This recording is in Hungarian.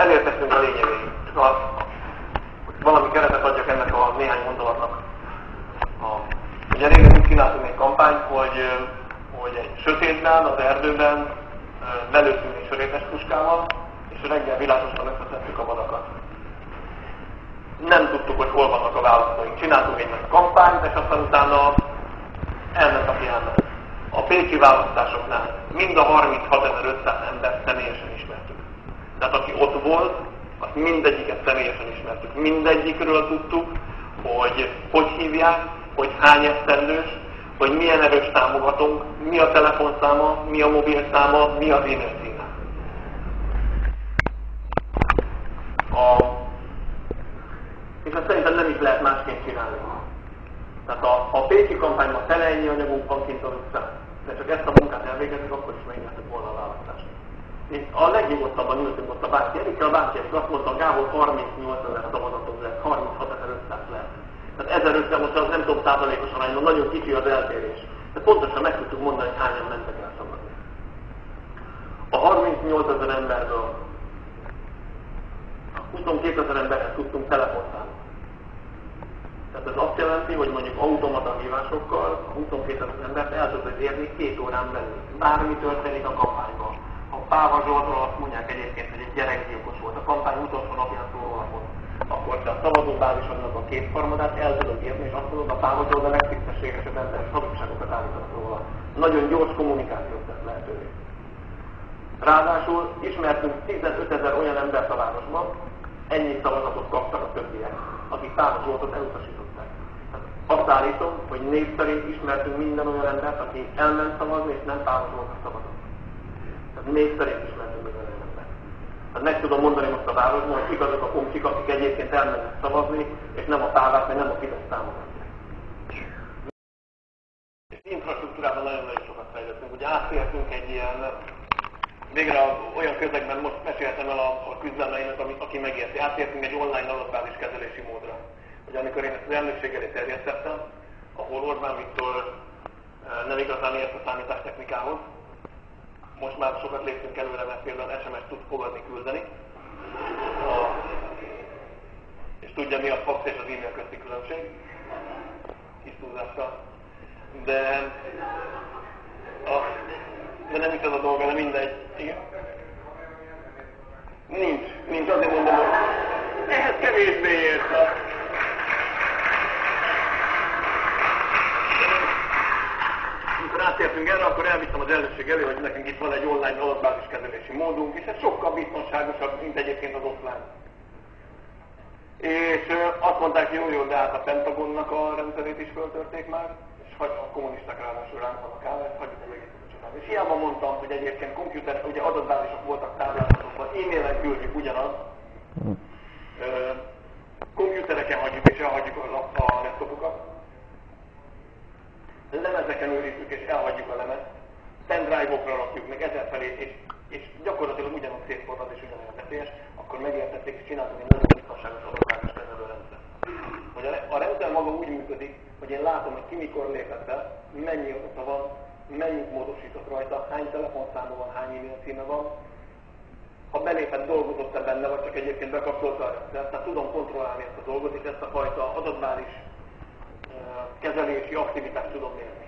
elérkeztünk a lényegéig. Csak valami keretet adjak ennek a néhány gondolatnak. Ugye régen úgy csináltunk egy kampányt, hogy egy sötétben, az erdőben lelőttünk egy sörétes puskával, és reggel világosan összeszedtük a vadakat. Nem tudtuk, hogy hol vannak a választóink. Csináltunk egy nagy kampányt, és aztán utána elment, aki elment. A pécsi választásoknál mind a 36.500 embert személyesen ismertük. Tehát aki ott volt, azt mindegyiket személyesen ismertük. Mindegyikről tudtuk, hogy hívják, hogy hány esztendős, hogy milyen erős támogatónk, mi a telefonszáma, mi a mobilszáma, mi az e-mail címe. És ezt szerintem nem is lehet másként csinálni. Tehát a pécsi kampányban tele ennyi anyagunk van kint az utcán, de csak ezt a munkát elvégezzük, akkor is megnyertük volna a választást. És a legnyugodtabban ültünk ott a bácsi Erikkel, a bácsi Erik azt mondta, Gábor 38.000 szavazatot lehet, 36.500 lehet. Tehát 1500 most az nem tudom százalékos arányban, nagyon kicsi az eltérés. De pontosan meg tudtuk mondani, hogy hányan mentek el szavazni. A 38.000 emberből 22.000 emberhez tudtunk telefonszámot. Tehát ez azt jelenti, hogy mondjuk automata hívásokkal a 22.000 embert el tudod érni 2 órán belül. Bármi történik a kampányban. A Páva Zsoltról azt mondják egyébként, hogy egy gyerekgyilkos volt. A kampány utolsó napján szórólapon. Akkor te a szavazóbázisodnak a 2/3 el tudod írni, és azt mondod, a Páva Zsolt a legtisztességesebb ember, és hazugságokat állítanak róla. Nagyon gyors kommunikációt tesz lehetővé. Ráadásul ismertünk 15.000 olyan embert a városban, ennyi szavazatot kaptak a többiek, akik Páva Zsoltot elutasították. Azt állítom, hogy név szerint ismertünk minden olyan embert, aki elment szavazni, és nem Páva Zsoltra szavazott. Tehát név szerint ismertünk minden olyan embert. Tehát meg tudom mondani most a városban, hogy kik azok a komcsik, akik egyébként elmennek szavazni, és nem a Pávát, vagy nem a Fidesz támogatják. És infrastruktúrában nagyon-nagyon sokat fejlődtünk. Ugye átértünk egy ilyen, végre olyan közegben most meséltem el a küzdelmeimet, aki megérti. Átértünk egy online adatbázis kezelési módra. Ugye amikor én ezt az elnökség elé terjesztettem, ahol Orbán Viktor nem igazán ért a számítástechnikához, most már sokat léptünk előre, mert például SMS-t tud fogadni, küldeni. És tudja, mi a fax és az e-mail közti különbség. Kis túlzással. De nem is ez a dolga, de mindegy. Igen? Nincs, azért mondom, hogy ehhez kevésbé érte. Amikor átértünk erre, akkor elvittem az elnökség elő, hogy nekünk itt van egy online adatbázis kezelési módunk, és ez sokkal biztonságosabb, mint egyébként az offline. És azt mondták, hogy jó, de hát a Pentagonnak a rendszerét is föltörték már, és a kommunisták ráadásul ránk vannak áll, ezt hagyjuk az egészet a csodálni. És hiába mondtam, hogy egyébként komputer, ugye adatbázisok voltak táblázatokban, e-mailen küldjük ugyanaz, komputereken hagyjuk és elhagyjuk a laptopokat, lemezeken őrizzük és elhagyjuk a lemezt, pendrive-okra rakjuk meg 1000 felé, és gyakorlatilag ugyanaz szétforrad és ugyanolyan veszélyes, akkor megértették és csináltunk egy nagyon biztonságos adatbázis kezelő rendszer. Hogy a rendszer maga úgy működik, hogy én látom, hogy ki mikor lépett be, mennyi adata van, mennyit módosított rajta, hány telefonszáma van, hány e-mail címe van, ha belépett, dolgozott-e benne, vagy csak egyébként bekapcsolta a rendszer, tehát tudom kontrollálni ezt a dolgot, és ezt a fajta adatbázis kezelési aktivitást tudom mérni.